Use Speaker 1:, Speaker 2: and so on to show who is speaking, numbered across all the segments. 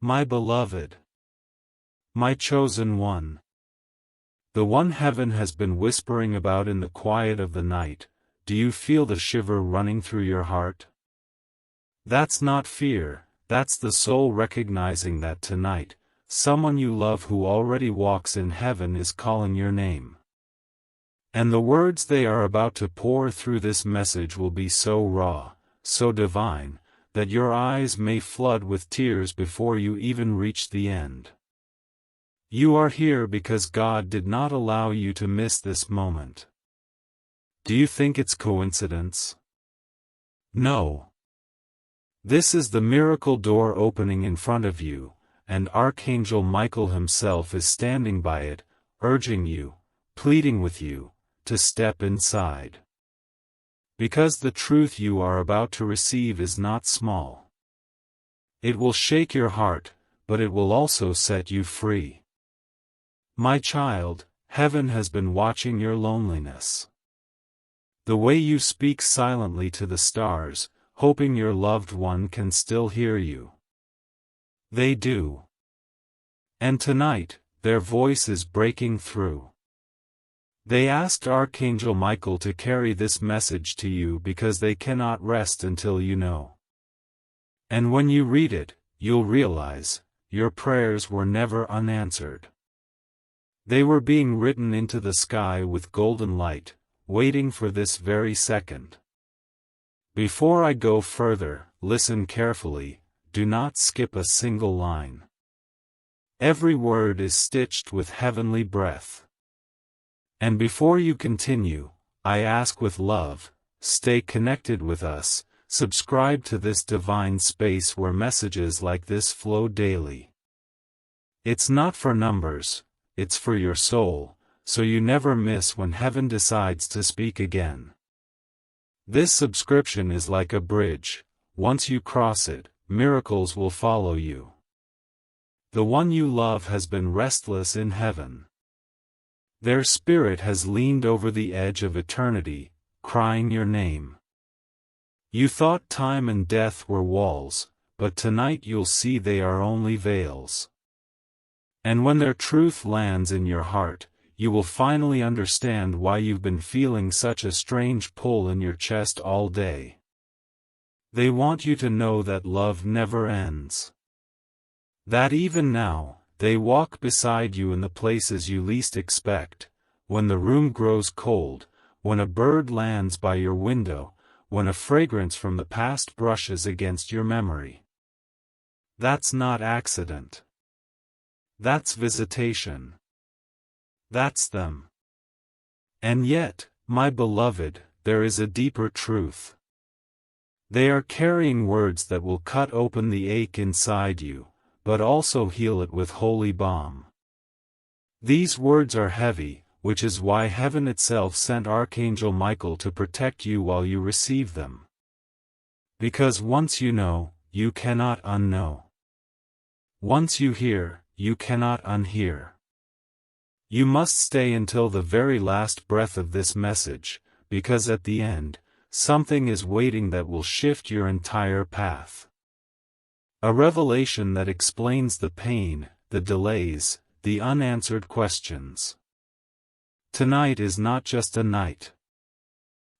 Speaker 1: My beloved, my chosen one, the one heaven has been whispering about in the quiet of the night, do you feel the shiver running through your heart? That's not fear, that's the soul recognizing that tonight, someone you love who already walks in heaven is calling your name. And the words they are about to pour through this message will be so raw, so divine, that your eyes may flood with tears before you even reach the end. You are here because God did not allow you to miss this moment. Do you think it's coincidence? No. This is the miracle door opening in front of you, and Archangel Michael himself is standing by it, urging you, pleading with you, to step inside. Because the truth you are about to receive is not small. It will shake your heart, but it will also set you free. My child, heaven has been watching your loneliness. The way you speak silently to the stars, hoping your loved one can still hear you. They do. And tonight, their voice is breaking through. They asked Archangel Michael to carry this message to you because they cannot rest until you know. And when you read it, you'll realize, your prayers were never unanswered. They were being written into the sky with golden light, waiting for this very second. Before I go further, listen carefully, do not skip a single line. Every word is stitched with heavenly breath. And before you continue, I ask with love, stay connected with us, subscribe to this divine space where messages like this flow daily. It's not for numbers, it's for your soul, so you never miss when heaven decides to speak again. This subscription is like a bridge, once you cross it, miracles will follow you. The one you love has been restless in heaven. Their spirit has leaned over the edge of eternity, crying your name. You thought time and death were walls, but tonight you'll see they are only veils. And when their truth lands in your heart, you will finally understand why you've been feeling such a strange pull in your chest all day. They want you to know that love never ends. That even now, they walk beside you in the places you least expect, when the room grows cold, when a bird lands by your window, when a fragrance from the past brushes against your memory. That's not accident. That's visitation. That's them. And yet, my beloved, there is a deeper truth. They are carrying words that will cut open the ache inside you, but also heal it with holy balm. These words are heavy, which is why heaven itself sent Archangel Michael to protect you while you receive them. Because once you know, you cannot unknow. Once you hear, you cannot unhear. You must stay until the very last breath of this message, because at the end, something is waiting that will shift your entire path. A revelation that explains the pain, the delays, the unanswered questions. Tonight is not just a night.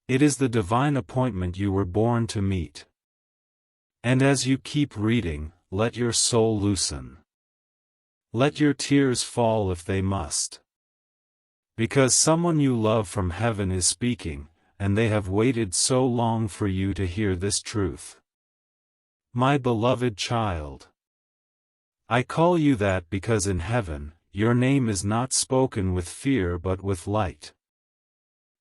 Speaker 1: It is the divine appointment you were born to meet. And as you keep reading, let your soul loosen. Let your tears fall if they must. Because someone you love from heaven is speaking, and they have waited so long for you to hear this truth. My beloved child. I call you that because in heaven, your name is not spoken with fear but with light.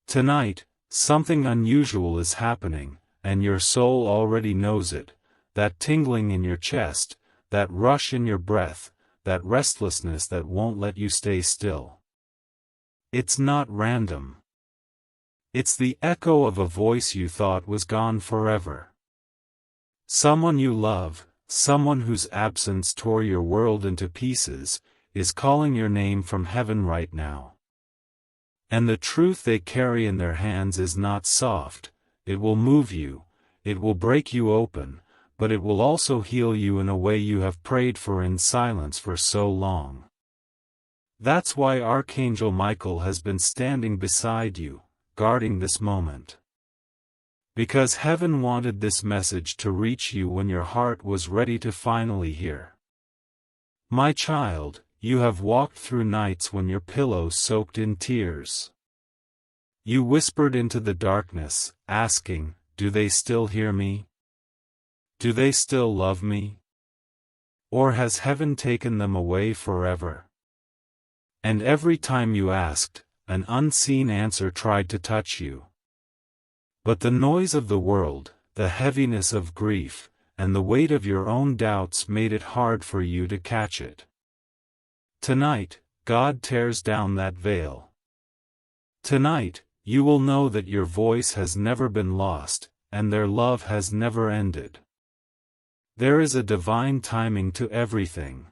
Speaker 1: Tonight, something unusual is happening, and your soul already knows it, that tingling in your chest, that rush in your breath, that restlessness that won't let you stay still. It's not random. It's the echo of a voice you thought was gone forever. Someone you love, someone whose absence tore your world into pieces, is calling your name from heaven right now. And the truth they carry in their hands is not soft, it will move you, it will break you open, but it will also heal you in a way you have prayed for in silence for so long. That's why Archangel Michael has been standing beside you, guarding this moment. Because heaven wanted this message to reach you when your heart was ready to finally hear. My child, you have walked through nights when your pillow soaked in tears. You whispered into the darkness, asking, "Do they still hear me? Do they still love me? Or has heaven taken them away forever?" And every time you asked, an unseen answer tried to touch you. But the noise of the world, the heaviness of grief, and the weight of your own doubts made it hard for you to catch it. Tonight, God tears down that veil. Tonight, you will know that your voice has never been lost, and their love has never ended. There is a divine timing to everything.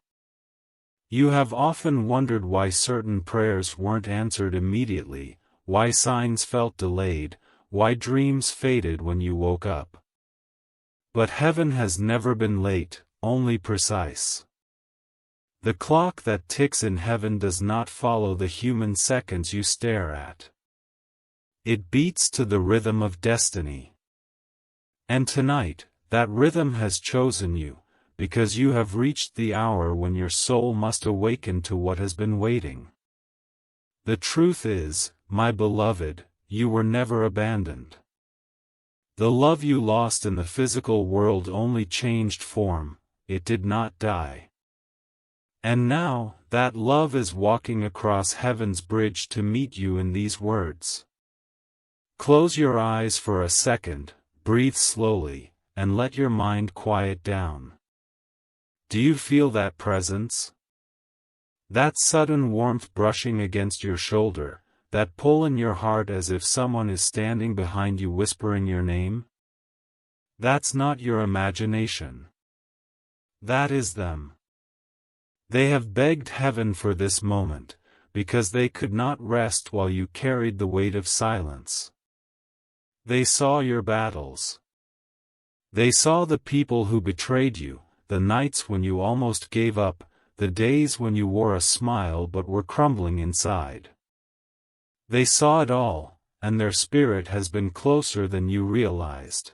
Speaker 1: You have often wondered why certain prayers weren't answered immediately, why signs felt delayed, why dreams faded when you woke up. But heaven has never been late, only precise. The clock that ticks in heaven does not follow the human seconds you stare at. It beats to the rhythm of destiny. And tonight, that rhythm has chosen you, because you have reached the hour when your soul must awaken to what has been waiting. The truth is, my beloved, you were never abandoned. The love you lost in the physical world only changed form, it did not die. And now, that love is walking across heaven's bridge to meet you in these words. Close your eyes for a second, breathe slowly, and let your mind quiet down. Do you feel that presence? That sudden warmth brushing against your shoulder, that pull in your heart as if someone is standing behind you whispering your name? That's not your imagination. That is them. They have begged heaven for this moment, because they could not rest while you carried the weight of silence. They saw your battles. They saw the people who betrayed you, the nights when you almost gave up, the days when you wore a smile but were crumbling inside. They saw it all, and their spirit has been closer than you realized.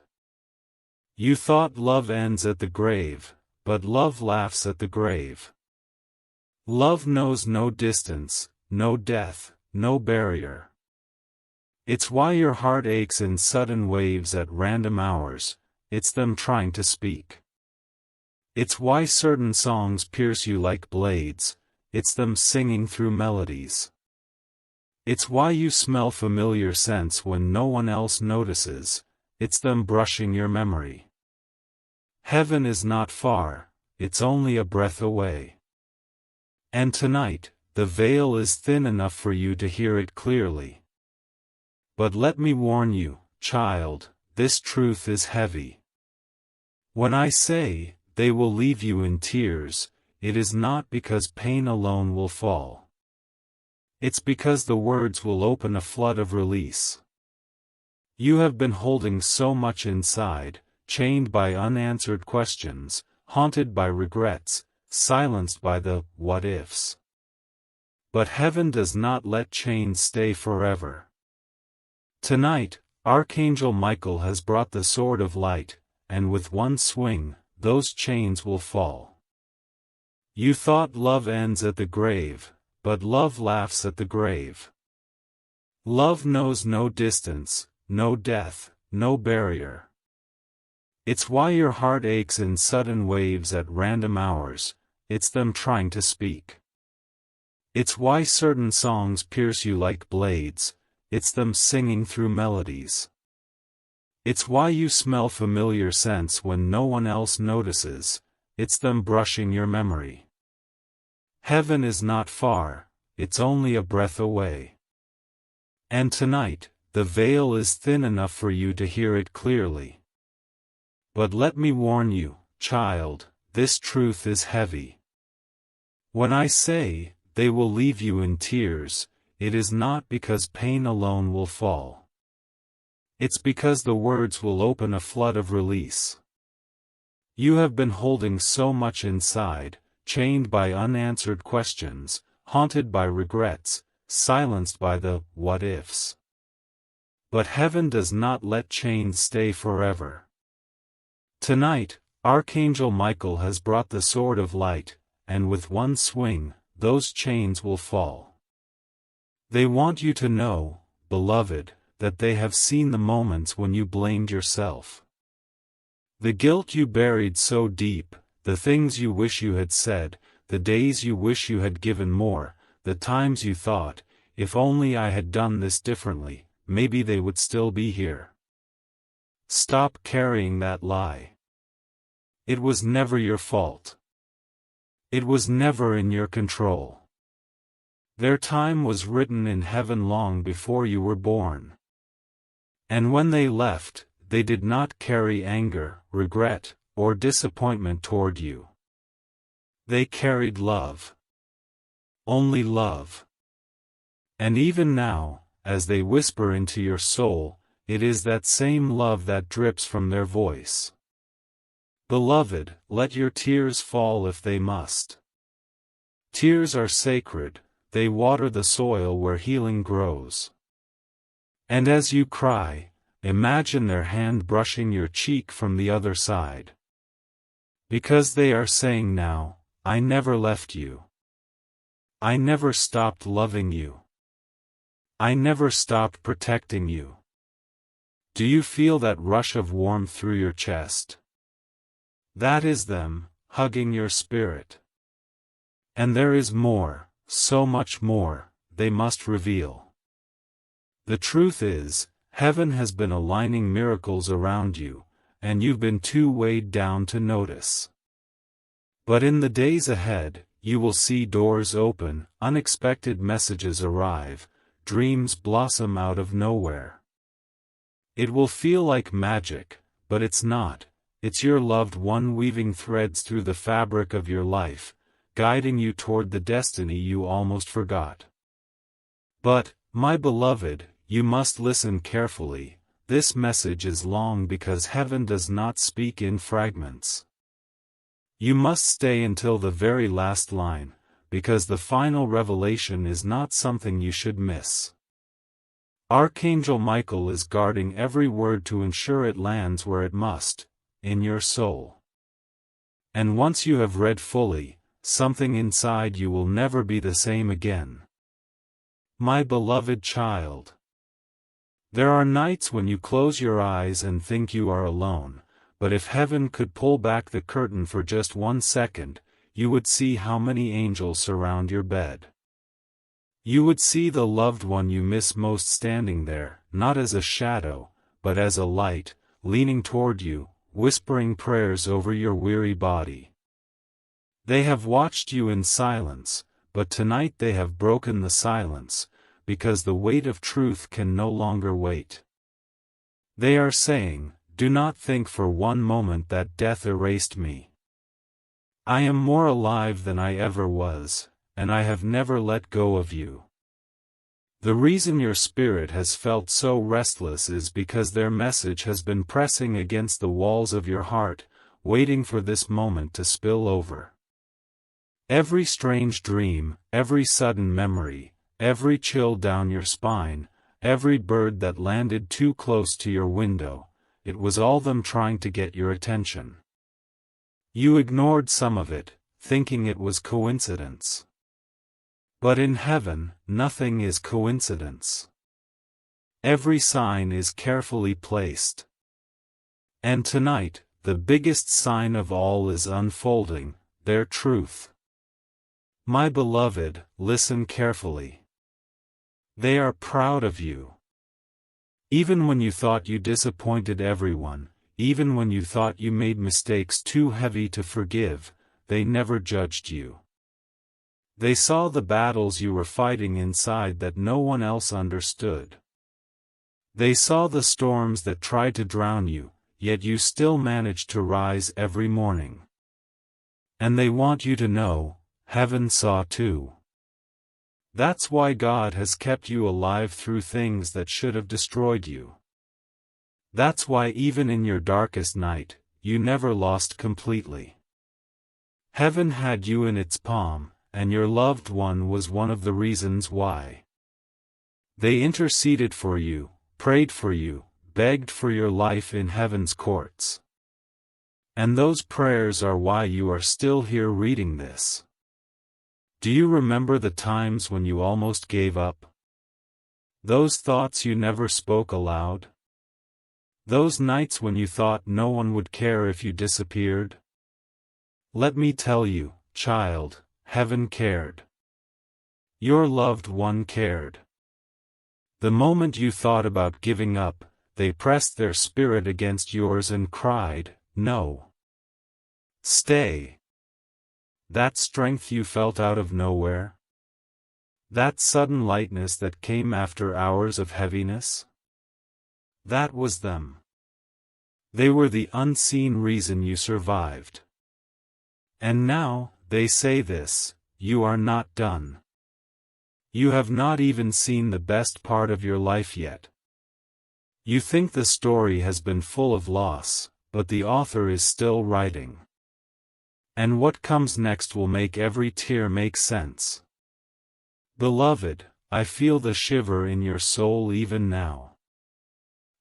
Speaker 1: You thought love ends at the grave, but love laughs at the grave. Love knows no distance, no death, no barrier. It's why your heart aches in sudden waves at random hours, it's them trying to speak. It's why certain songs pierce you like blades, it's them singing through melodies. It's why you smell familiar scents when no one else notices, it's them brushing your memory. Heaven is not far, it's only a breath away. And tonight, the veil is thin enough for you to hear it clearly. But let me warn you, child, this truth is heavy. When I say, they will leave you in tears, it is not because pain alone will fall. It's because the words will open a flood of release. You have been holding so much inside, chained by unanswered questions, haunted by regrets, silenced by the what-ifs. But heaven does not let chains stay forever. Tonight, Archangel Michael has brought the sword of light, and with one swing, those chains will fall. You thought love ends at the grave, but love laughs at the grave. Love knows no distance, no death, no barrier. It's why your heart aches in sudden waves at random hours, it's them trying to speak. It's why certain songs pierce you like blades, it's them singing through melodies. It's why you smell familiar scents when no one else notices, it's them brushing your memory. Heaven is not far, it's only a breath away. And tonight, the veil is thin enough for you to hear it clearly. But let me warn you, child, this truth is heavy. When I say, they will leave you in tears, it is not because pain alone will fall. It's because the words will open a flood of release. You have been holding so much inside, chained by unanswered questions, haunted by regrets, silenced by the what-ifs. But heaven does not let chains stay forever. Tonight, Archangel Michael has brought the sword of light, and with one swing, those chains will fall. They want you to know, beloved, that they have seen the moments when you blamed yourself. The guilt you buried so deep, the things you wish you had said, the days you wish you had given more, the times you thought, if only I had done this differently, maybe they would still be here. Stop carrying that lie. It was never your fault. It was never in your control. Their time was written in heaven long before you were born. And when they left, they did not carry anger, regret, or disappointment toward you. They carried love. Only love. And even now, as they whisper into your soul, it is that same love that drips from their voice. Beloved, let your tears fall if they must. Tears are sacred, they water the soil where healing grows. And as you cry, imagine their hand brushing your cheek from the other side. Because they are saying now, I never left you. I never stopped loving you. I never stopped protecting you. Do you feel that rush of warmth through your chest? That is them, hugging your spirit. And there is more, so much more, they must reveal. The truth is, heaven has been aligning miracles around you, and you've been too weighed down to notice. But in the days ahead, you will see doors open, unexpected messages arrive, dreams blossom out of nowhere. It will feel like magic, but it's not. It's your loved one weaving threads through the fabric of your life, guiding you toward the destiny you almost forgot. But, my beloved, you must listen carefully. This message is long because heaven does not speak in fragments. You must stay until the very last line, because the final revelation is not something you should miss. Archangel Michael is guarding every word to ensure it lands where it must, in your soul. And once you have read fully, something inside you will never be the same again. My beloved child. There are nights when you close your eyes and think you are alone, but if heaven could pull back the curtain for just 1 second, you would see how many angels surround your bed. You would see the loved one you miss most standing there, not as a shadow, but as a light, leaning toward you, whispering prayers over your weary body. They have watched you in silence, but tonight they have broken the silence, because the weight of truth can no longer wait. They are saying, do not think for one moment that death erased me. I am more alive than I ever was, and I have never let go of you. The reason your spirit has felt so restless is because their message has been pressing against the walls of your heart, waiting for this moment to spill over. Every strange dream, every sudden memory, every chill down your spine, every bird that landed too close to your window, it was all them trying to get your attention. You ignored some of it, thinking it was coincidence. But in heaven, nothing is coincidence. Every sign is carefully placed. And tonight, the biggest sign of all is unfolding, their truth. My beloved, listen carefully. They are proud of you. Even when you thought you disappointed everyone, even when you thought you made mistakes too heavy to forgive, they never judged you. They saw the battles you were fighting inside that no one else understood. They saw the storms that tried to drown you, yet you still managed to rise every morning. And they want you to know, heaven saw too. That's why God has kept you alive through things that should have destroyed you. That's why even in your darkest night, you never lost completely. Heaven had you in its palm, and your loved one was one of the reasons why. They interceded for you, prayed for you, begged for your life in heaven's courts. And those prayers are why you are still here reading this. Do you remember the times when you almost gave up? Those thoughts you never spoke aloud? Those nights when you thought no one would care if you disappeared? Let me tell you, child, heaven cared. Your loved one cared. The moment you thought about giving up, they pressed their spirit against yours and cried, "No. Stay." That strength you felt out of nowhere? That sudden lightness that came after hours of heaviness? That was them. They were the unseen reason you survived. And now, they say this, you are not done. You have not even seen the best part of your life yet. You think the story has been full of loss, but the author is still writing. And what comes next will make every tear make sense. Beloved, I feel the shiver in your soul even now.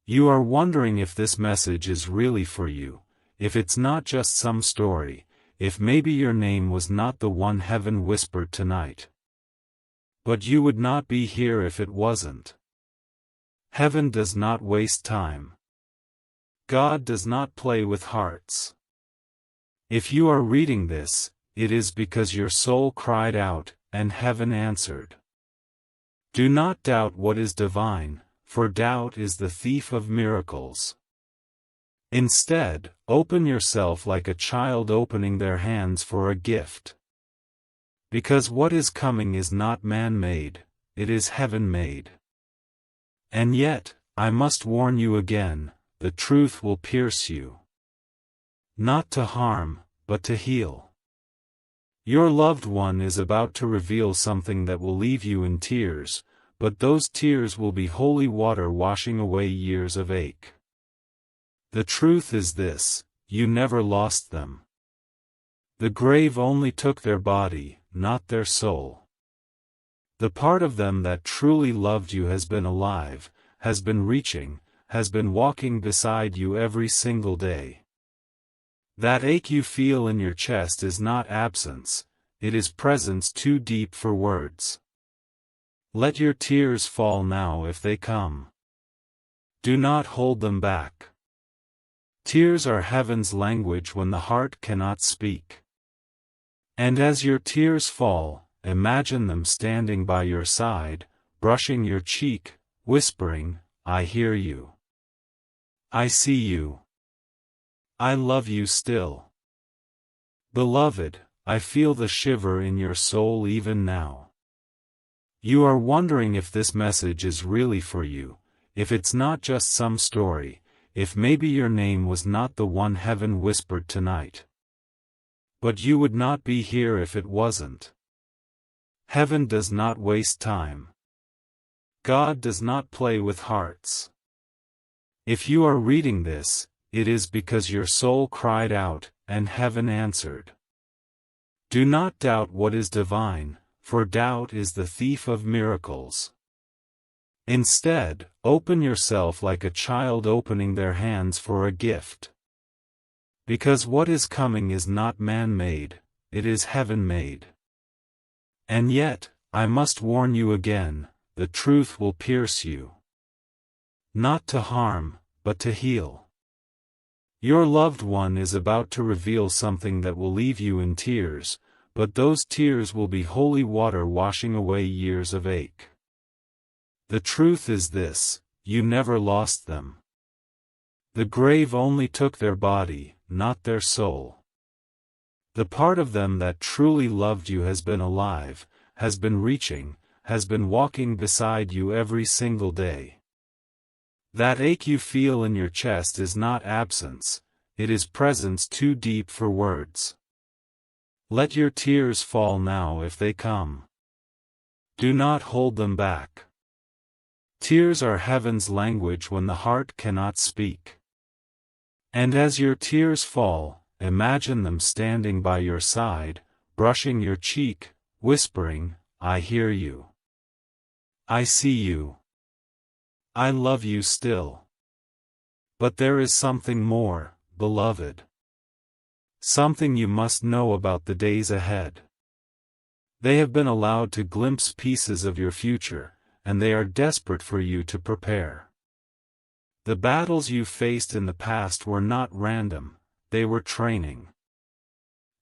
Speaker 1: You are wondering if this message is really for you, if it's not just some story, if maybe your name was not the one heaven whispered tonight. But you would not be here if it wasn't. Heaven does not waste time. God does not play with hearts. If you are reading this, it is because your soul cried out, and heaven answered. Do not doubt what is divine, for doubt is the thief of miracles. Instead, open yourself like a child opening their hands for a gift. Because what is coming is not man-made, it is heaven-made. And yet, I must warn you again, the truth will pierce you. Not to harm, but to heal. Your loved one is about to reveal something that will leave you in tears, but those tears will be holy water washing away years of ache. The truth is this, you never lost them. The grave only took their body, not their soul. The part of them that truly loved you has been alive, has been reaching, has been walking beside you every single day. That ache you feel in your chest is not absence, it is presence too deep for words. Let your tears fall now if they come. Do not hold them back. Tears are heaven's language when the heart cannot speak. And as your tears fall, imagine them standing by your side, brushing your cheek, whispering, I hear you. I see you. I love you still. Beloved, I feel the shiver in your soul even now. You are wondering if this message is really for you, if it's not just some story, if maybe your name was not the one heaven whispered tonight. But you would not be here if it wasn't. Heaven does not waste time. God does not play with hearts. If you are reading this, it is because your soul cried out, and heaven answered. Do not doubt what is divine, for doubt is the thief of miracles. Instead, open yourself like a child opening their hands for a gift. Because what is coming is not man-made, it is heaven-made. And yet, I must warn you again, the truth will pierce you. Not to harm, but to heal. Your loved one is about to reveal something that will leave you in tears, but those tears will be holy water washing away years of ache. The truth is this, you never lost them. The grave only took their body, not their soul. The part of them that truly loved you has been alive, has been reaching, has been walking beside you every single day. That ache you feel in your chest is not absence, it is presence too deep for words. Let your tears fall now if they come. Do not hold them back. Tears are heaven's language when the heart cannot speak. And as your tears fall, imagine them standing by your side, brushing your cheek, whispering, "I hear you. I see you. I love you still." But there is something more, beloved. Something you must know about the days ahead. They have been allowed to glimpse pieces of your future, and they are desperate for you to prepare. The battles you faced in the past were not random, they were training.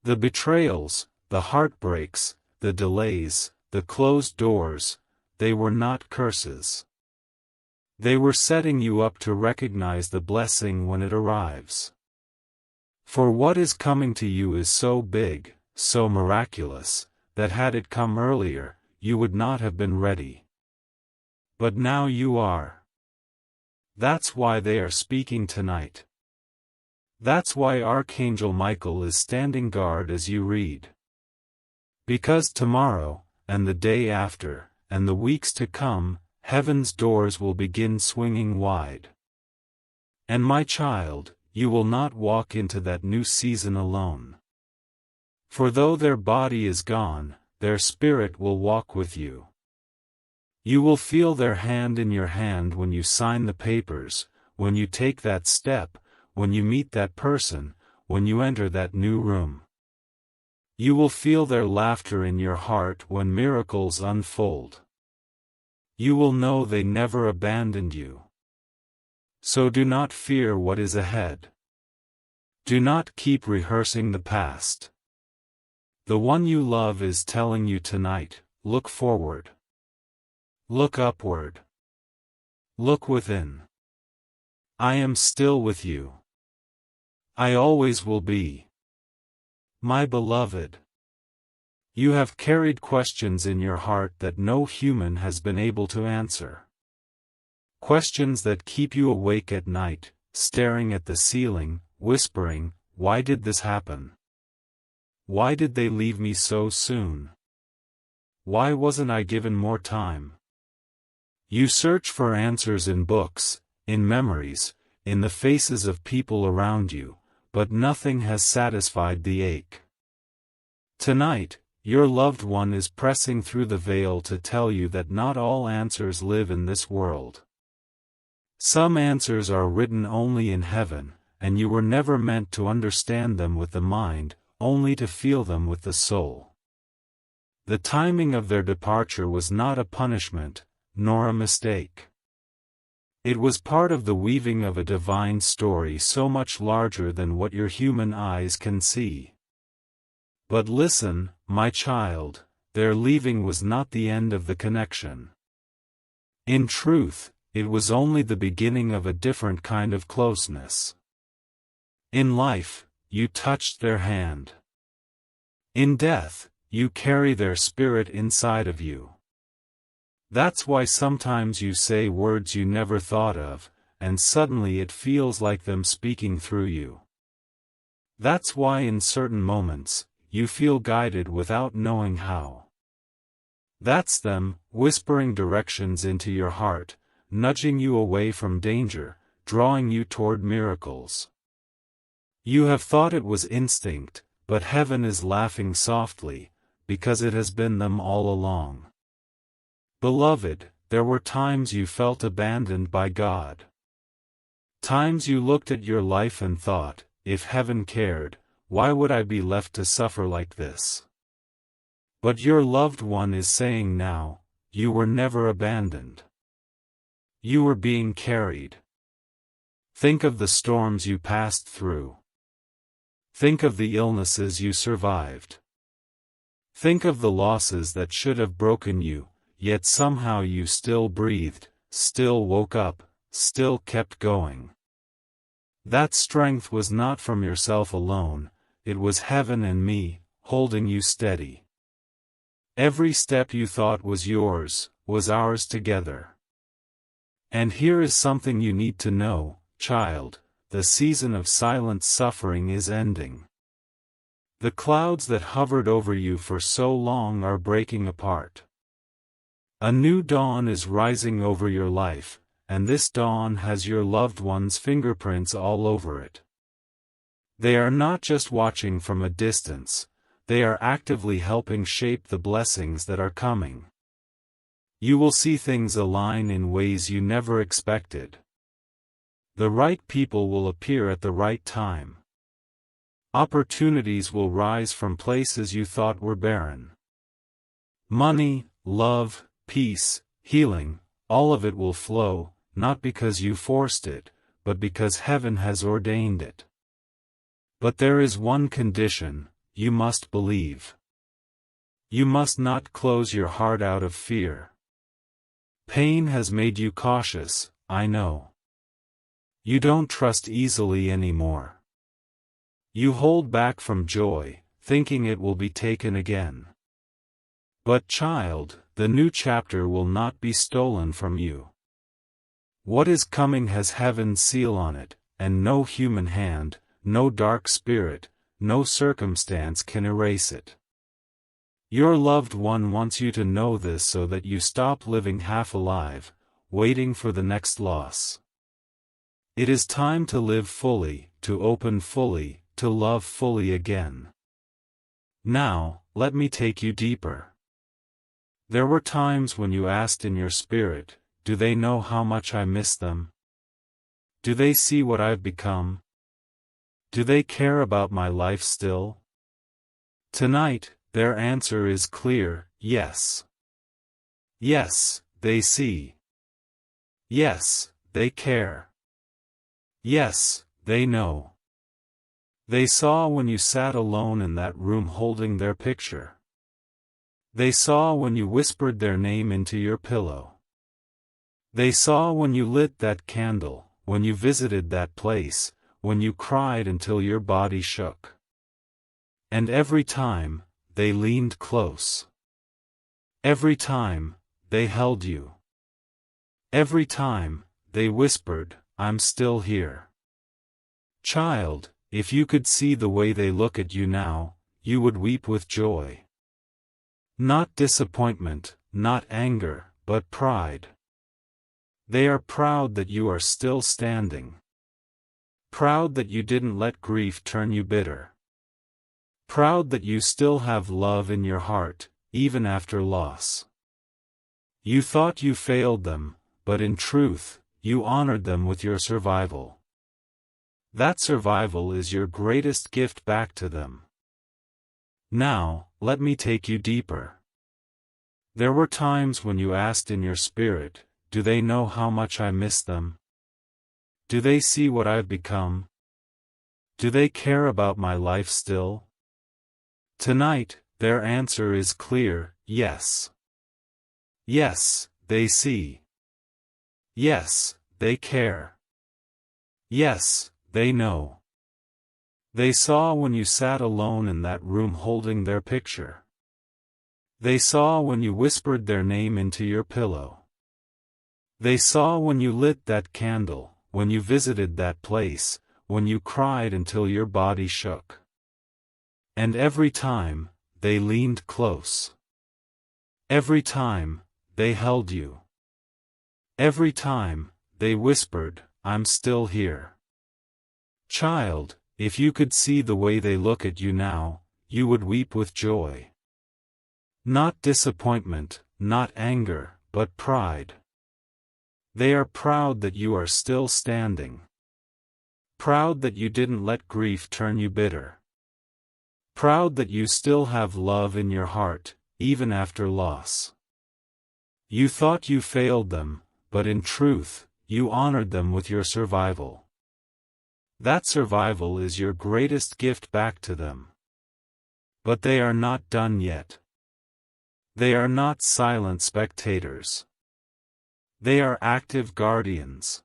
Speaker 1: The betrayals, the heartbreaks, the delays, the closed doors, they were not curses. They were setting you up to recognize the blessing when it arrives. For what is coming to you is so big, so miraculous, that had it come earlier, you would not have been ready. But now you are. That's why they are speaking tonight. That's why Archangel Michael is standing guard as you read. Because tomorrow, and the day after, and the weeks to come, heaven's doors will begin swinging wide. And my child, you will not walk into that new season alone. For though their body is gone, their spirit will walk with you. You will feel their hand in your hand when you sign the papers, when you take that step, when you meet that person, when you enter that new room. You will feel their laughter in your heart when miracles unfold. You will know they never abandoned you. So do not fear what is ahead. Do not keep rehearsing the past. The one you love is telling you tonight, look forward. Look upward. Look within. I am still with you. I always will be. My beloved. You have carried questions in your heart that no human has been able to answer. Questions that keep you awake at night, staring at the ceiling, whispering, "Why did this happen? Why did they leave me so soon? Why wasn't I given more time?" You search for answers in books, in memories, in the faces of people around you, but nothing has satisfied the ache. Tonight, your loved one is pressing through the veil to tell you that not all answers live in this world. Some answers are written only in heaven, and you were never meant to understand them with the mind, only to feel them with the soul. The timing of their departure was not a punishment, nor a mistake. It was part of the weaving of a divine story so much larger than what your human eyes can see. But listen, my child, their leaving was not the end of the connection. In truth, it was only the beginning of a different kind of closeness. In life, you touched their hand. In death, you carry their spirit inside of you. That's why sometimes you say words you never thought of, and suddenly it feels like them speaking through you. That's why in certain moments, you feel guided without knowing how. That's them, whispering directions into your heart, nudging you away from danger, drawing you toward miracles. You have thought it was instinct, but heaven is laughing softly, because it has been them all along. Beloved, there were times you felt abandoned by God. Times you looked at your life and thought, if heaven cared, why would I be left to suffer like this? But your loved one is saying now, you were never abandoned. You were being carried. Think of the storms you passed through. Think of the illnesses you survived. Think of the losses that should have broken you, yet somehow you still breathed, still woke up, still kept going. That strength was not from yourself alone, it was heaven and me, holding you steady. Every step you thought was yours, was ours together. And here is something you need to know, child, the season of silent suffering is ending. The clouds that hovered over you for so long are breaking apart. A new dawn is rising over your life, and this dawn has your loved one's fingerprints all over it. They are not just watching from a distance, they are actively helping shape the blessings that are coming. You will see things align in ways you never expected. The right people will appear at the right time. Opportunities will rise from places you thought were barren. Money, love, peace, healing, all of it will flow, not because you forced it, but because heaven has ordained it. But there is one condition: you must believe. You must not close your heart out of fear. Pain has made you cautious, I know. You don't trust easily anymore. You hold back from joy, thinking it will be taken again. But child, the new chapter will not be stolen from you. What is coming has heaven's seal on it, and no human hand, no dark spirit, no circumstance can erase it. Your loved one wants you to know this so that you stop living half alive, waiting for the next loss. It is time to live fully, to open fully, to love fully again. Now, let me take you deeper. There were times when you asked in your spirit, do they know how much I miss them? Do they see what I've become? Do they care about my life still? Tonight, their answer is clear: yes. Yes, they see. Yes, they care. Yes, they know. They saw when you sat alone in that room holding their picture. They saw when you whispered their name into your pillow. They saw when you lit that candle, when you visited that place, when you cried until your body shook. And every time, they leaned close. Every time, they held you. Every time, they whispered, I'm still here. Child, if you could see the way they look at you now, you would weep with joy. Not disappointment, not anger, but pride. They are proud that you are still standing. Proud that you didn't let grief turn you bitter. Proud that you still have love in your heart, even after loss. You thought you failed them, but in truth, you honored them with your survival. That survival is your greatest gift back to them. Now, let me take you deeper. There were times when you asked in your spirit, do they know how much I miss them? Do they see what I've become? Do they care about my life still? Tonight, their answer is clear: yes. Yes, they see. Yes, they care. Yes, they know. They saw when you sat alone in that room holding their picture. They saw when you whispered their name into your pillow. They saw when you lit that candle, when you visited that place, when you cried until your body shook. And every time, they leaned close. Every time, they held you. Every time, they whispered, I'm still here. Child, if you could see the way they look at you now, you would weep with joy. Not disappointment, not anger, but pride. They are proud that you are still standing. Proud that you didn't let grief turn you bitter. Proud that you still have love in your heart, even after loss. You thought you failed them, but in truth, you honored them with your survival. That survival is your greatest gift back to them. But they are not done yet. They are not silent spectators. They are active guardians.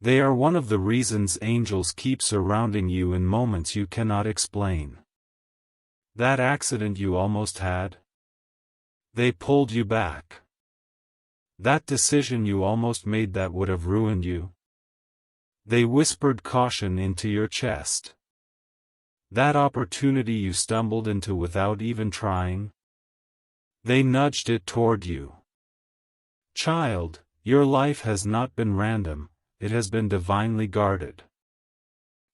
Speaker 1: They are one of the reasons angels keep surrounding you in moments you cannot explain. That accident you almost had? They pulled you back. That decision you almost made that would have ruined you? They whispered caution into your chest. That opportunity you stumbled into without even trying? They nudged it toward you. Child, your life has not been random, it has been divinely guarded.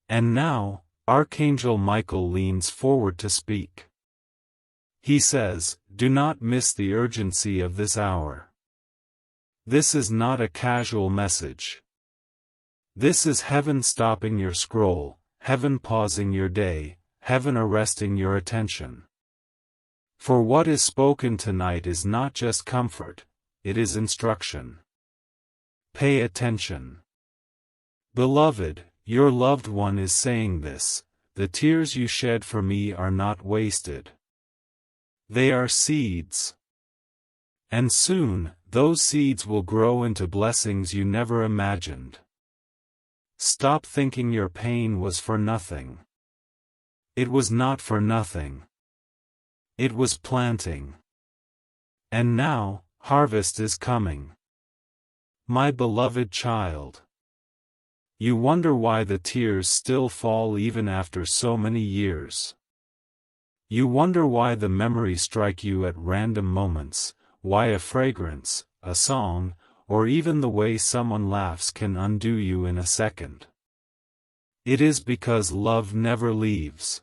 Speaker 1: And now, Archangel Michael leans forward to speak. He says, "Do not miss the urgency of this hour. This is not a casual message. This is heaven stopping your scroll, heaven pausing your day, heaven arresting your attention. For what is spoken tonight is not just comfort, it is instruction. Pay attention. Beloved, your loved one is saying this, the tears you shed for me are not wasted. They are seeds. And soon, those seeds will grow into blessings you never imagined. Stop thinking your pain was for nothing. It was not for nothing. It was planting. And now, harvest is coming. My beloved child. You wonder why the tears still fall even after so many years. You wonder why the memories strike you at random moments, why a fragrance, a song, or even the way someone laughs can undo you in a second. It is because love never leaves.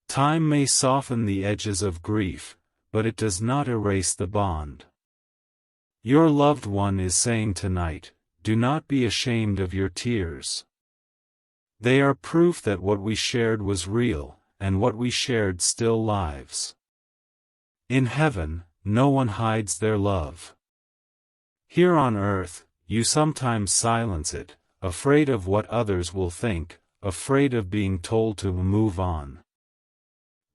Speaker 1: Time may soften the edges of grief, but it does not erase the bond. Your loved one is saying tonight, do not be ashamed of your tears. They are proof that what we shared was real, and what we shared still lives. In heaven, no one hides their love. Here on earth, you sometimes silence it, afraid of what others will think, afraid of being told to move on.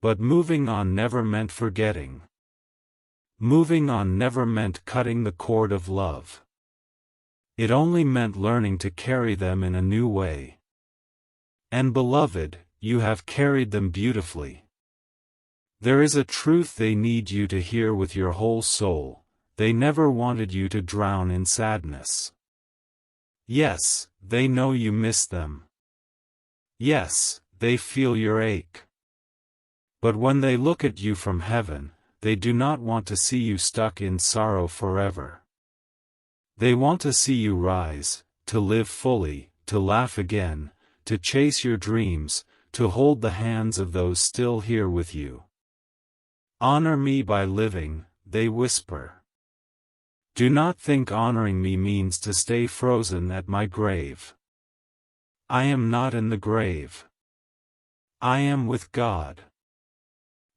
Speaker 1: But moving on never meant forgetting. Moving on never meant cutting the cord of love. It only meant learning to carry them in a new way. And beloved, you have carried them beautifully. There is a truth they need you to hear with your whole soul. They never wanted you to drown in sadness. Yes, they know you miss them. Yes, they feel your ache. But when they look at you from heaven, they do not want to see you stuck in sorrow forever. They want to see you rise, to live fully, to laugh again, to chase your dreams, to hold the hands of those still here with you. Honor me by living, they whisper. Do not think honoring me means to stay frozen at my grave. I am not in the grave. I am with God.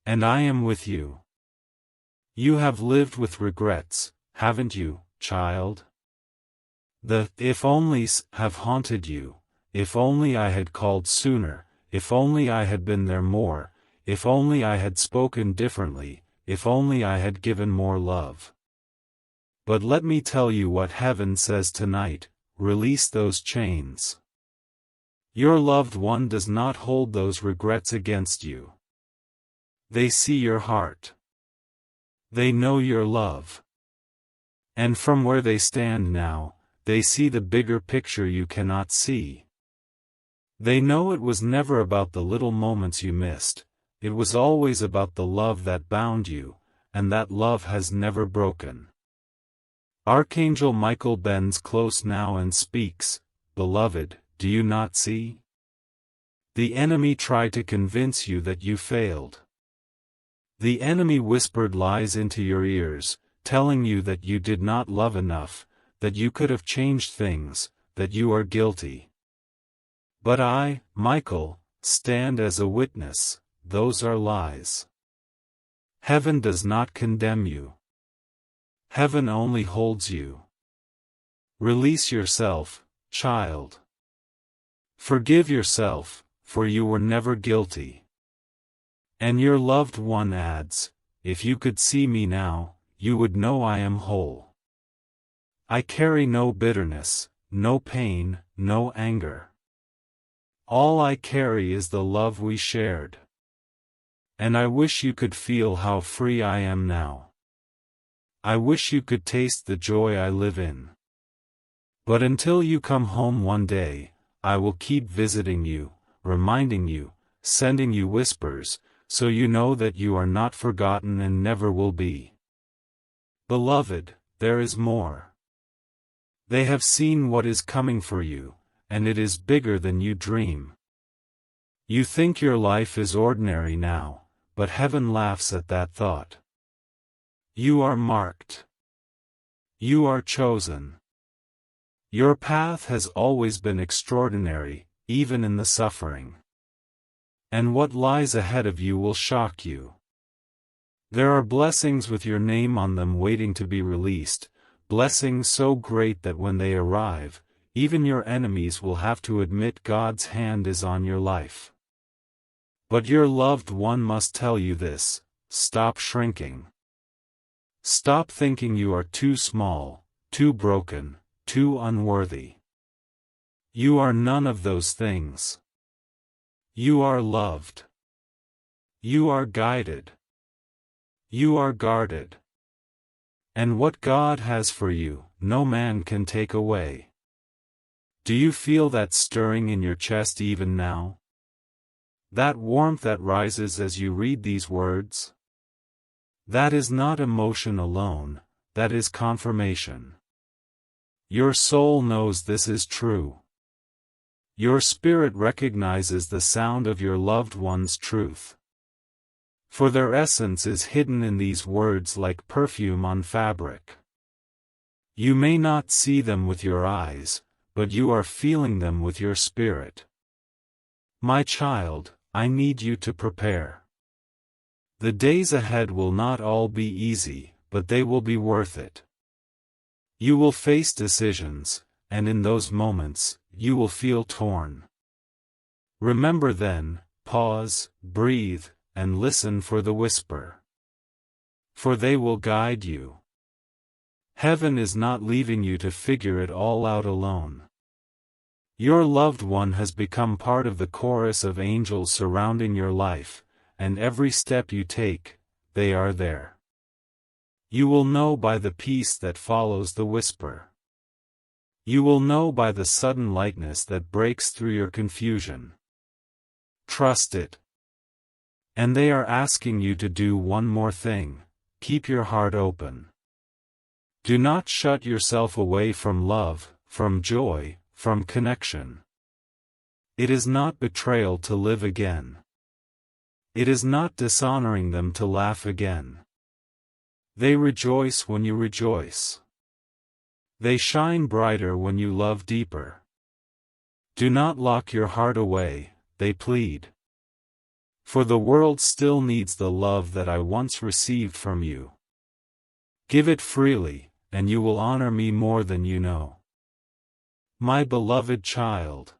Speaker 1: And I am with you. You have lived with regrets, haven't you, child? The if-onlys have haunted you. If only I had called sooner, if only I had been there more, if only I had spoken differently, if only I had given more love. But let me tell you what heaven says tonight, release those chains. Your loved one does not hold those regrets against you. They see your heart. They know your love. And from where they stand now, they see the bigger picture you cannot see. They know it was never about the little moments you missed, it was always about the love that bound you, and that love has never broken. Archangel Michael bends close now and speaks, "Beloved, do you not see? The enemy tried to convince you that you failed. The enemy whispered lies into your ears, telling you that you did not love enough, that you could have changed things, that you are guilty. But I, Michael, stand as a witness, those are lies. Heaven does not condemn you. Heaven only holds you. Release yourself, child. Forgive yourself, for you were never guilty." And your loved one adds, "If you could see me now, you would know I am whole. I carry no bitterness, no pain, no anger. All I carry is the love we shared. And I wish you could feel how free I am now. I wish you could taste the joy I live in. But until you come home one day, I will keep visiting you, reminding you, sending you whispers, so you know that you are not forgotten and never will be. Beloved, there is more. They have seen what is coming for you, and it is bigger than you dream. You think your life is ordinary now, but heaven laughs at that thought. You are marked. You are chosen. Your path has always been extraordinary, even in the suffering. And what lies ahead of you will shock you. There are blessings with your name on them waiting to be released, blessings so great that when they arrive, even your enemies will have to admit God's hand is on your life. But your loved one must tell you this: stop shrinking. Stop thinking you are too small, too broken, too unworthy. You are none of those things. You are loved. You are guided. You are guarded. And what God has for you, no man can take away. Do you feel that stirring in your chest even now? That warmth that rises as you read these words? That is not emotion alone, that is confirmation. Your soul knows this is true. Your spirit recognizes the sound of your loved one's truth. For their essence is hidden in these words like perfume on fabric. You may not see them with your eyes, but you are feeling them with your spirit. My child, I need you to prepare. The days ahead will not all be easy, but they will be worth it. You will face decisions, and in those moments, you will feel torn. Remember then, pause, breathe, and listen for the whisper. For they will guide you. Heaven is not leaving you to figure it all out alone. Your loved one has become part of the chorus of angels surrounding your life, and every step you take, they are there. You will know by the peace that follows the whisper. You will know by the sudden lightness that breaks through your confusion. Trust it. And they are asking you to do one more thing: keep your heart open. Do not shut yourself away from love, from joy, from connection. It is not betrayal to live again. It is not dishonoring them to laugh again. They rejoice when you rejoice. They shine brighter when you love deeper. Do not lock your heart away, they plead. For the world still needs the love that I once received from you. Give it freely, and you will honor me more than you know. My beloved child.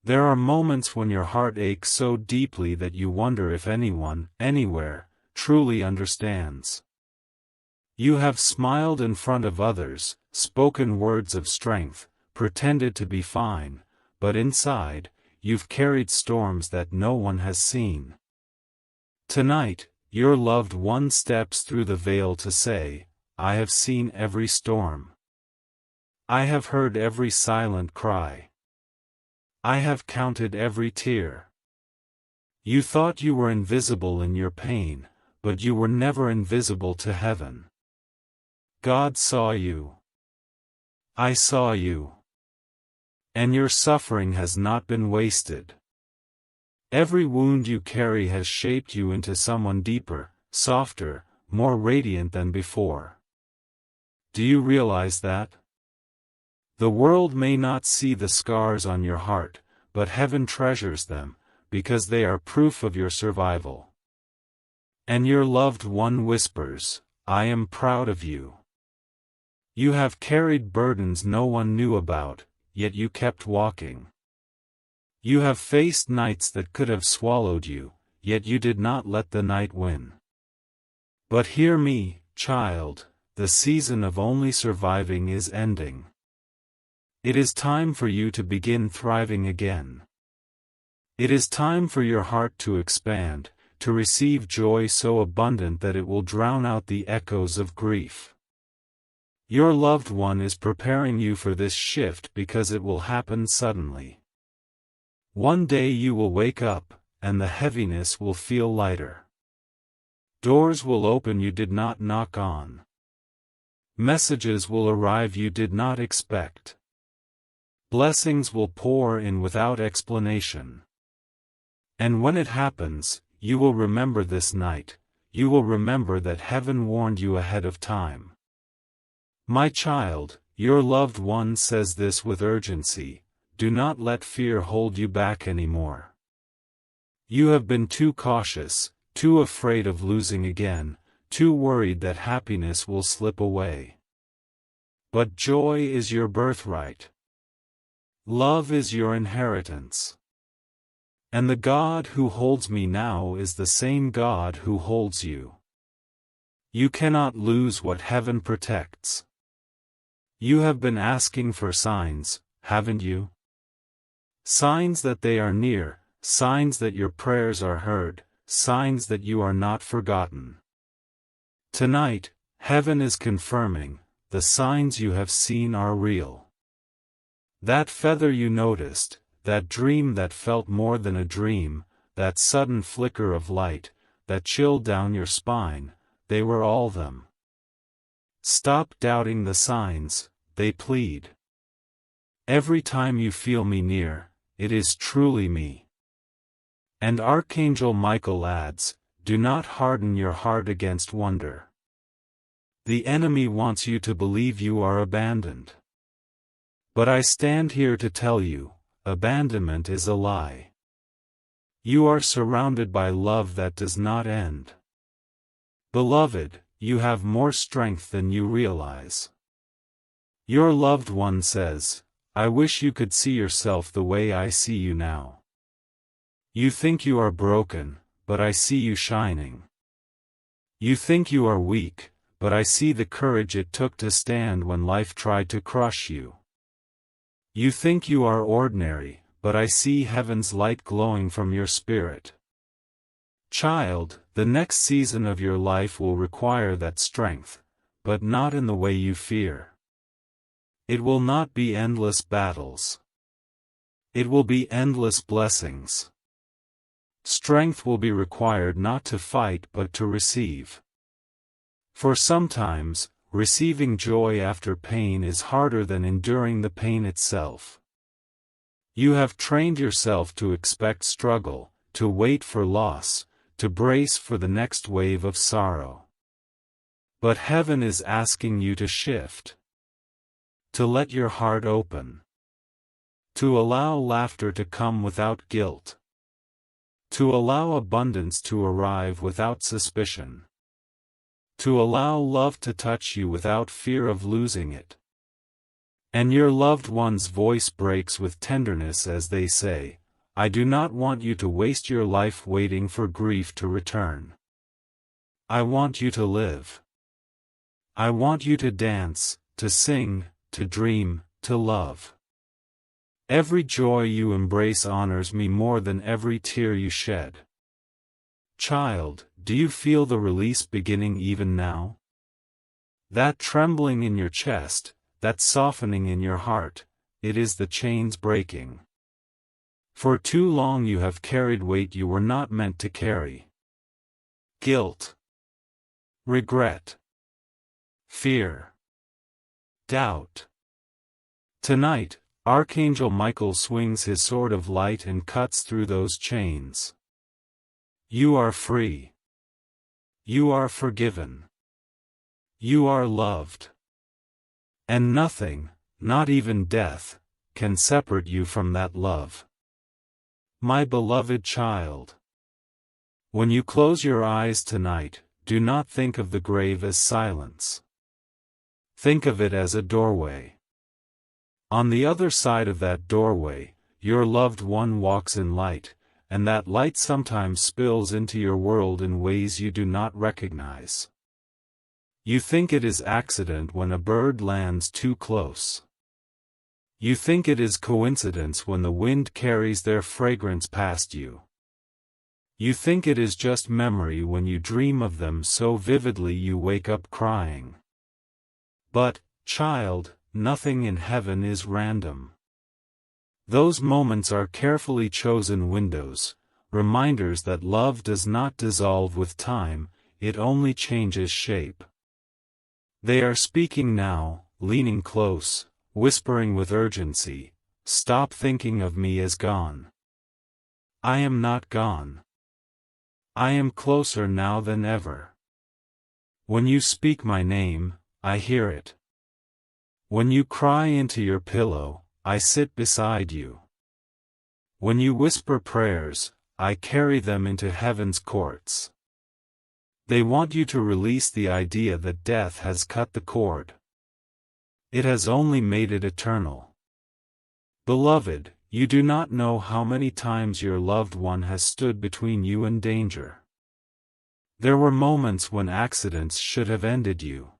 Speaker 1: There are moments when your heart aches so deeply that you wonder if anyone, anywhere, truly understands. You have smiled in front of others, spoken words of strength, pretended to be fine, but inside, you've carried storms that no one has seen. Tonight, your loved one steps through the veil to say, I have seen every storm. I have heard every silent cry. I have counted every tear. You thought you were invisible in your pain, but you were never invisible to heaven. God saw you. I saw you. And your suffering has not been wasted. Every wound you carry has shaped you into someone deeper, softer, more radiant than before. Do you realize that? The world may not see the scars on your heart, but heaven treasures them, because they are proof of your survival. And your loved one whispers, I am proud of you. You have carried burdens no one knew about, yet you kept walking. You have faced nights that could have swallowed you, yet you did not let the night win. But hear me, child, the season of only surviving is ending. It is time for you to begin thriving again. It is time for your heart to expand, to receive joy so abundant that it will drown out the echoes of grief. Your loved one is preparing you for this shift because it will happen suddenly. One day you will wake up, and the heaviness will feel lighter. Doors will open you did not knock on. Messages will arrive you did not expect. Blessings will pour in without explanation. And when it happens, you will remember this night, you will remember that heaven warned you ahead of time. My child, your loved one says this with urgency: do not let fear hold you back anymore. You have been too cautious, too afraid of losing again, too worried that happiness will slip away. But joy is your birthright. Love is your inheritance. And the God who holds me now is the same God who holds you. You cannot lose what heaven protects. You have been asking for signs, haven't you? Signs that they are near, signs that your prayers are heard, signs that you are not forgotten. Tonight, heaven is confirming, the signs you have seen are real. That feather you noticed, that dream that felt more than a dream, that sudden flicker of light, that chilled down your spine, they were all them. Stop doubting the signs, they plead. Every time you feel me near, it is truly me. And Archangel Michael adds, do not harden your heart against wonder. The enemy wants you to believe you are abandoned. But I stand here to tell you, abandonment is a lie. You are surrounded by love that does not end. Beloved, you have more strength than you realize. Your loved one says, I wish you could see yourself the way I see you now. You think you are broken, but I see you shining. You think you are weak, but I see the courage it took to stand when life tried to crush you. You think you are ordinary, but I see heaven's light glowing from your spirit. Child, the next season of your life will require that strength, but not in the way you fear. It will not be endless battles. It will be endless blessings. Strength will be required not to fight but to receive. For sometimes, receiving joy after pain is harder than enduring the pain itself. You have trained yourself to expect struggle, to wait for loss, to brace for the next wave of sorrow. But heaven is asking you to shift. To let your heart open. To allow laughter to come without guilt. To allow abundance to arrive without suspicion. To allow love to touch you without fear of losing it. And your loved one's voice breaks with tenderness as they say, I do not want you to waste your life waiting for grief to return. I want you to live. I want you to dance, to sing, to dream, to love. Every joy you embrace honors me more than every tear you shed. Child, do you feel the release beginning even now? That trembling in your chest, that softening in your heart, it is the chains breaking. For too long you have carried weight you were not meant to carry. Guilt. Regret. Fear. Doubt. Tonight, Archangel Michael swings his sword of light and cuts through those chains. You are free. You are forgiven. You are loved. And nothing, not even death, can separate you from that love. My beloved child. When you close your eyes tonight, do not think of the grave as silence. Think of it as a doorway. On the other side of that doorway, your loved one walks in light, and that light sometimes spills into your world in ways you do not recognize. You think it is accident when a bird lands too close. You think it is coincidence when the wind carries their fragrance past you. You think it is just memory when you dream of them so vividly you wake up crying. But, child, nothing in heaven is random. Those moments are carefully chosen windows, reminders that love does not dissolve with time, it only changes shape. They are speaking now, leaning close, whispering with urgency, stop thinking of me as gone. I am not gone. I am closer now than ever. When you speak my name, I hear it. When you cry into your pillow, I sit beside you. When you whisper prayers, I carry them into heaven's courts. They want you to release the idea that death has cut the cord. It has only made it eternal. Beloved, you do not know how many times your loved one has stood between you and danger. There were moments when accidents should have ended you.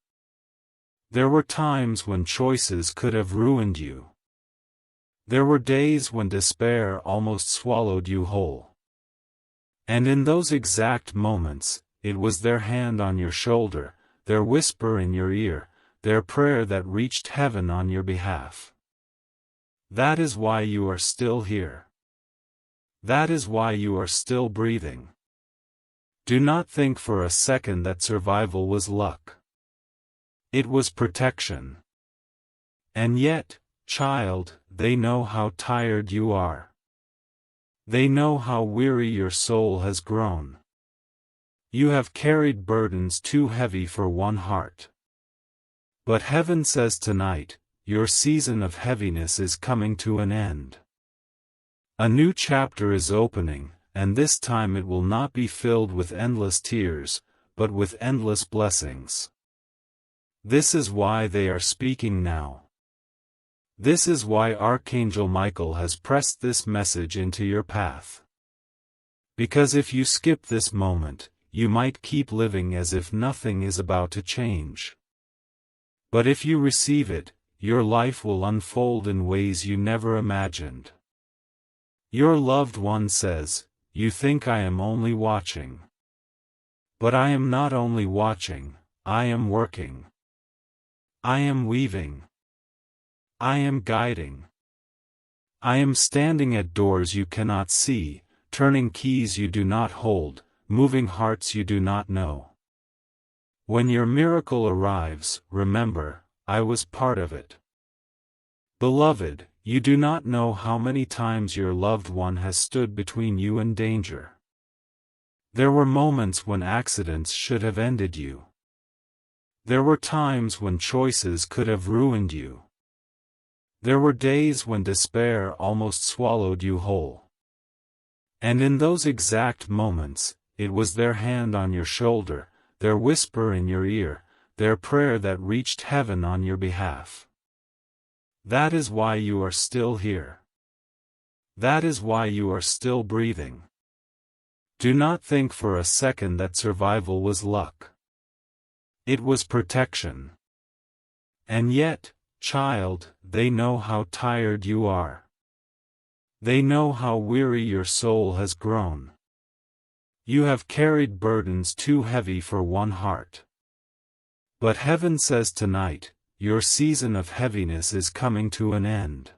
Speaker 1: There were times when choices could have ruined you. There were days when despair almost swallowed you whole. And in those exact moments, it was their hand on your shoulder, their whisper in your ear, their prayer that reached heaven on your behalf. That is why you are still here. That is why you are still breathing. Do not think for a second that survival was luck. It was protection. And yet, child, they know how tired you are. They know how weary your soul has grown. You have carried burdens too heavy for one heart. But heaven says tonight, your season of heaviness is coming to an end. A new chapter is opening, and this time it will not be filled with endless tears, but with endless blessings. This is why they are speaking now. This is why Archangel Michael has pressed this message into your path. Because if you skip this moment, you might keep living as if nothing is about to change. But if you receive it, your life will unfold in ways you never imagined. Your loved one says, "You think I am only watching. But I am not only watching, I am working. I am weaving. I am guiding. I am standing at doors you cannot see, turning keys you do not hold, moving hearts you do not know. When your miracle arrives, remember, I was part of it." Beloved, you do not know how many times your loved one has stood between you and danger. There were moments when accidents should have ended you. There were times when choices could have ruined you. There were days when despair almost swallowed you whole. And in those exact moments, it was their hand on your shoulder, their whisper in your ear, their prayer that reached heaven on your behalf. That is why you are still here. That is why you are still breathing. Do not think for a second that survival was luck. It was protection. And yet, child, they know how tired you are. They know how weary your soul has grown. You have carried burdens too heavy for one heart. But heaven says tonight, your season of heaviness is coming to an end.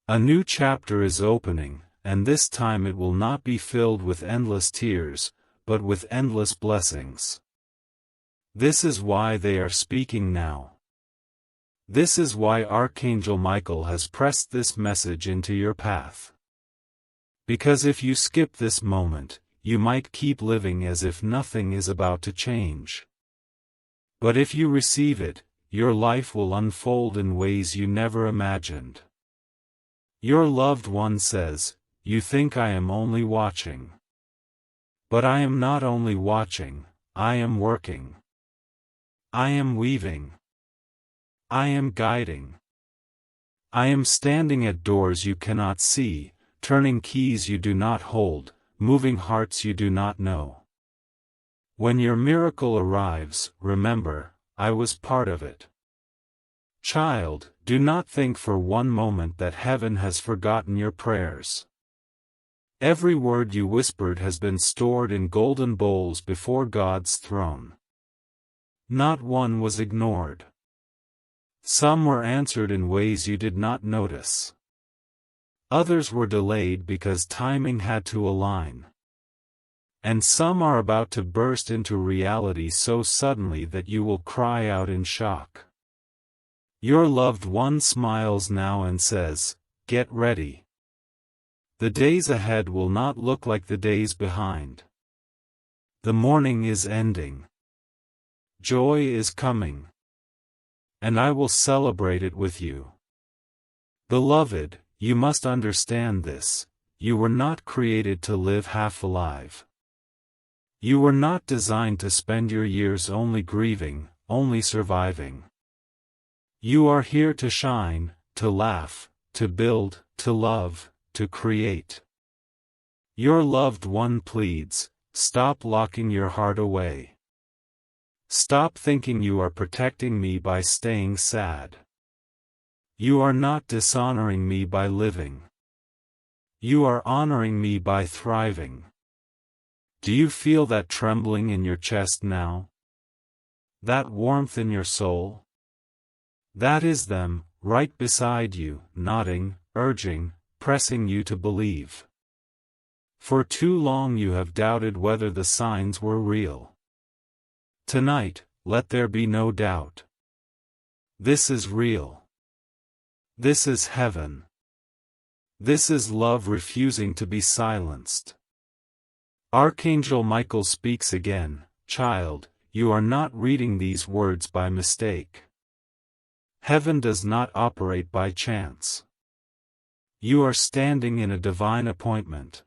Speaker 1: A new chapter is opening, and this time it will not be filled with endless tears, but with endless blessings. This is why they are speaking now. This is why Archangel Michael has pressed this message into your path. Because if you skip this moment, you might keep living as if nothing is about to change. But if you receive it, your life will unfold in ways you never imagined. Your loved one says, "You think I am only watching. But I am not only watching, I am working. I am weaving. I am guiding. I am standing at doors you cannot see, turning keys you do not hold, moving hearts you do not know. When your miracle arrives, remember, I was part of it. Child, do not think for one moment that heaven has forgotten your prayers. Every word you whispered has been stored in golden bowls before God's throne. Not one was ignored. Some were answered in ways you did not notice. Others were delayed because timing had to align. And some are about to burst into reality so suddenly that you will cry out in shock. Your loved one smiles now and says, "Get ready. The days ahead will not look like the days behind. The morning is ending. Joy is coming. And I will celebrate it with you. Beloved, you must understand this: you were not created to live half alive. You were not designed to spend your years only grieving, only surviving. You are here to shine, to laugh, to build, to love, to create. Your loved one pleads, stop locking your heart away. Stop thinking you are protecting me by staying sad. You are not dishonoring me by living. You are honoring me by thriving. Do you feel that trembling in your chest now? That warmth in your soul? That is them, right beside you, nodding, urging, pressing you to believe. For too long you have doubted whether the signs were real. Tonight, let there be no doubt. This is real. This is heaven. This is love refusing to be silenced. Archangel Michael speaks again, child, you are not reading these words by mistake. Heaven does not operate by chance. You are standing in a divine appointment.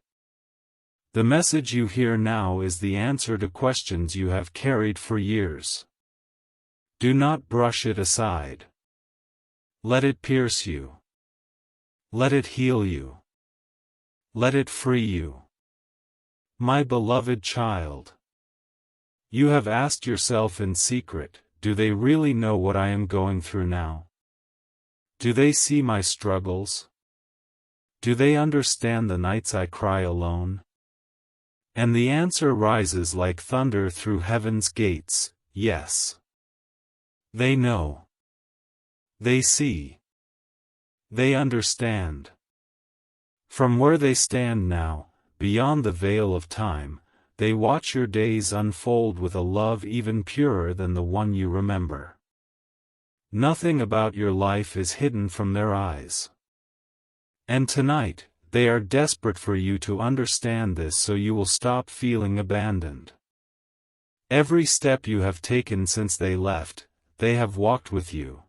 Speaker 1: The message you hear now is the answer to questions you have carried for years. Do not brush it aside. Let it pierce you. Let it heal you. Let it free you. My beloved child. You have asked yourself in secret, do they really know what I am going through now? Do they see my struggles? Do they understand the nights I cry alone? And the answer rises like thunder through heaven's gates, yes. They know. They see. They understand. From where they stand now, beyond the veil of time, they watch your days unfold with a love even purer than the one you remember. Nothing about your life is hidden from their eyes. And tonight, they are desperate for you to understand this so you will stop feeling abandoned. Every step you have taken since they left, they have walked with you.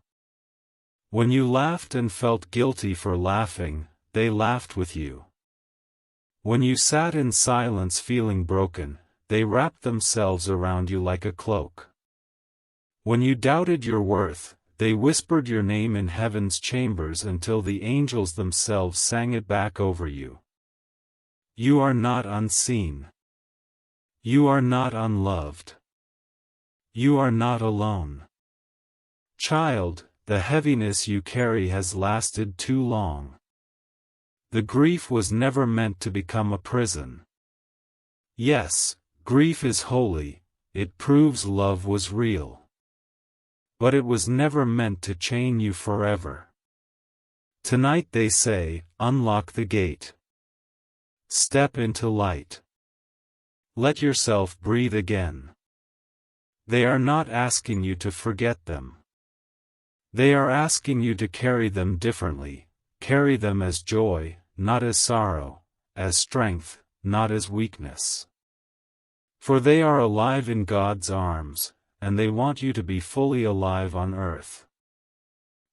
Speaker 1: When you laughed and felt guilty for laughing, they laughed with you. When you sat in silence feeling broken, they wrapped themselves around you like a cloak. When you doubted your worth, they whispered your name in heaven's chambers until the angels themselves sang it back over you. You are not unseen. You are not unloved. You are not alone. Child, the heaviness you carry has lasted too long. The grief was never meant to become a prison. Yes, grief is holy, it proves love was real. But it was never meant to chain you forever. Tonight they say, unlock the gate. Step into light. Let yourself breathe again. They are not asking you to forget them. They are asking you to carry them differently, carry them as joy, not as sorrow, as strength, not as weakness. For they are alive in God's arms, and they want you to be fully alive on earth.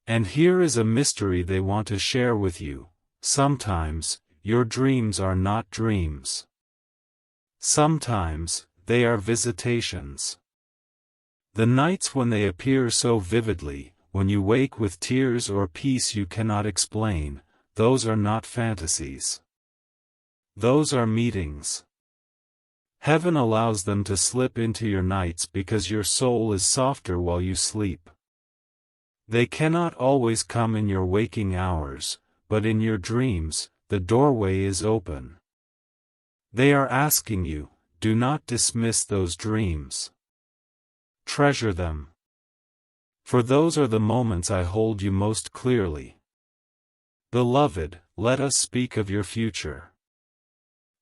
Speaker 1: And here is a mystery they want to share with you: sometimes, your dreams are not dreams. Sometimes, they are visitations. The nights when they appear so vividly, when you wake with tears or peace you cannot explain, those are not fantasies. Those are meetings. Heaven allows them to slip into your nights because your soul is softer while you sleep. They cannot always come in your waking hours, but in your dreams, the doorway is open. They are asking you, do not dismiss those dreams. Treasure them. For those are the moments I hold you most clearly. Beloved, let us speak of your future.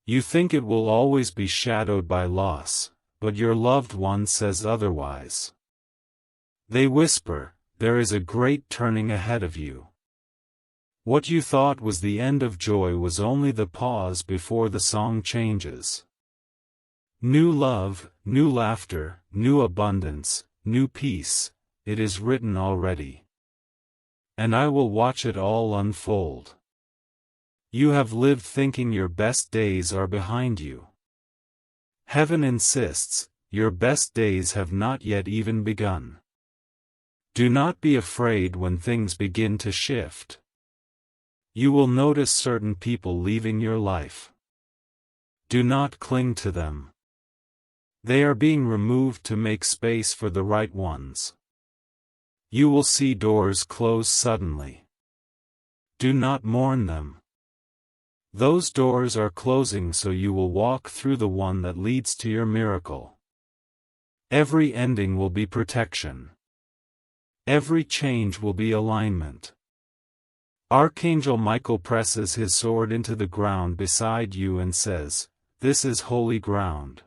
Speaker 1: You think it will always be shadowed by loss, but your loved one says otherwise. They whisper, there is a great turning ahead of you. What you thought was the end of joy was only the pause before the song changes. New love, new laughter, new abundance, new peace, it is written already. And I will watch it all unfold. You have lived thinking your best days are behind you. Heaven insists, your best days have not yet even begun. Do not be afraid when things begin to shift. You will notice certain people leaving your life. Do not cling to them. They are being removed to make space for the right ones. You will see doors close suddenly. Do not mourn them. Those doors are closing so you will walk through the one that leads to your miracle. Every ending will be protection. Every change will be alignment. Archangel Michael presses his sword into the ground beside you and says, "This is holy ground."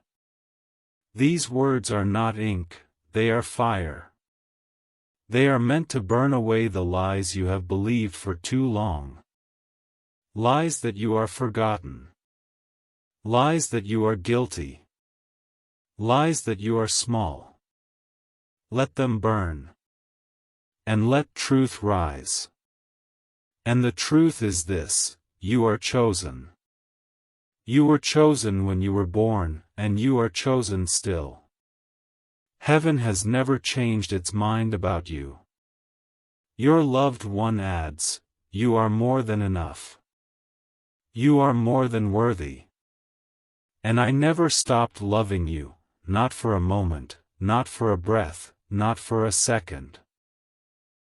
Speaker 1: These words are not ink, they are fire. They are meant to burn away the lies you have believed for too long. Lies that you are forgotten. Lies that you are guilty. Lies that you are small. Let them burn. And let truth rise. And the truth is this, you are chosen. You were chosen when you were born, and you are chosen still. Heaven has never changed its mind about you. Your loved one adds, you are more than enough. You are more than worthy. And I never stopped loving you, not for a moment, not for a breath, not for a second.